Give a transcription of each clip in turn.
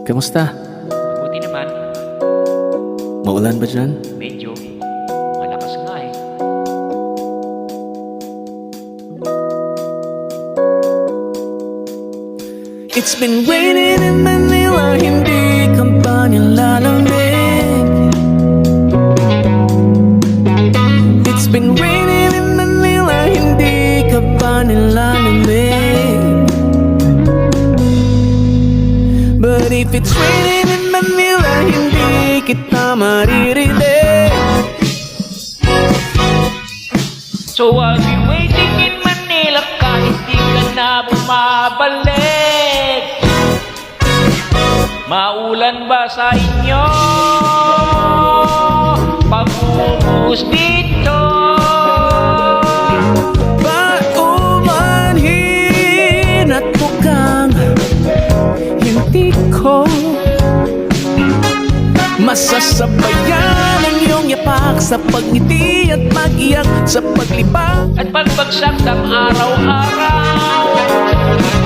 Kamusta? Buti naman, Maulan ba dyan? medyo malakas nga eh. It's been raining in Manila, hindi ka ba nilalamig? It's been raining in Manila, hindi ka ba nilalamig? But if it's raining in Manila, hindi kita maririnig. So I'll be waiting in Manila kahit di ka na bumabalik. Maulan ba sa inyo? Pag-umus dito. Paumanhin at mukhang hindi ko masasabayan ang iyong yapak sa pagngiti at mag-iyak sa paglibang At pagbagsak ng araw-araw,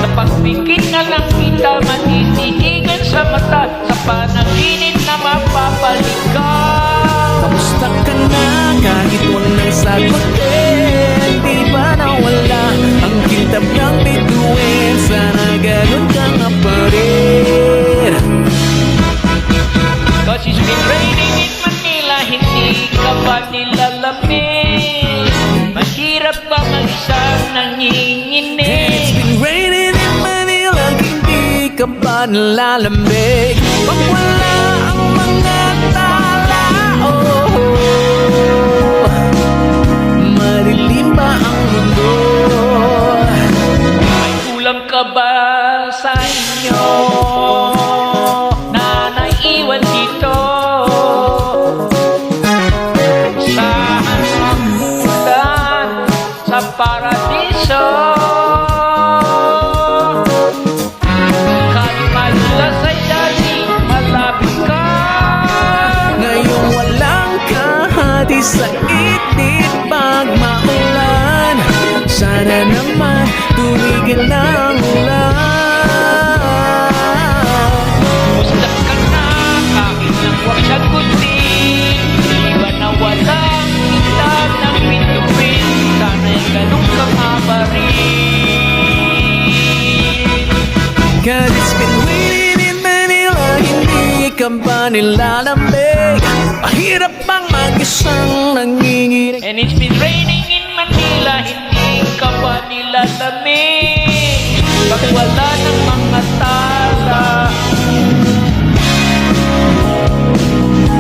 sa pagpikit na lang kita matitinigan sa mata, sa panaginip na mapapaligaw. Kamusta ka na kahit walang sagutin? Di ba nawala ang kintab ng bituin? Sana ganun ka nga pa rin. Cause it's been raining in Manila, hindi ka ba nilalamig? Mahirap ba mag-isang It's nanginginig? been raining in Manila, hindi ka ba nalalamig? Pag wala ang mga tao, madilim ba ang mundo? May kulang ka ba sa inyo na naiwan dito? Saan ulan sa paradiso? Kahit madulas ay dati malapit ka. Ngayong walang kahati sa itit pag maulan, sana naman tumigil na ang ulan. Kumusta ka na kahit nang huwag sagutin? Di ba na walang ilan ng bituin? Sana'y ganun ka nga pa rin. Cause it's been raining in Manila, hindi ka ba nilalamig? Mahirap bang mag-isang nanginginig? And it's been raining in Manila, hindi ka ba nilalamig? Pag wala ng mga tala,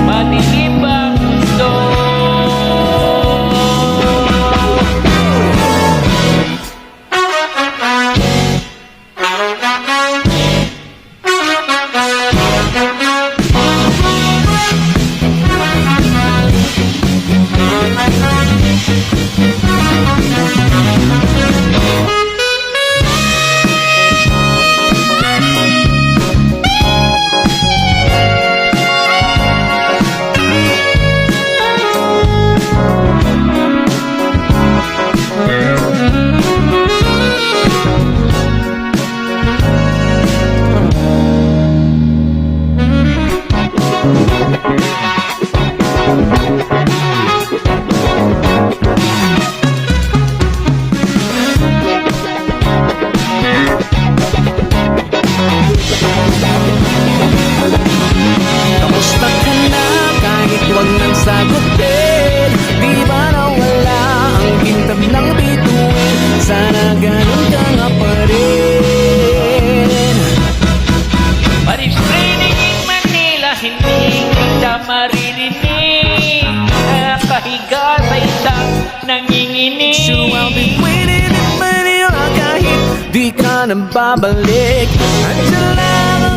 madilim ang mundo. Kamusta ka na kahit wag nang sagutin? Di ba nawala ang kintab ng bituin? Sana ganun ka nga pa rin. But it's raining in Manila, hindi kita maririnig. Nakahiga sa isang nanginginig. So I'll be waiting in Manila kahit di ka nang babalik. Andiyan lang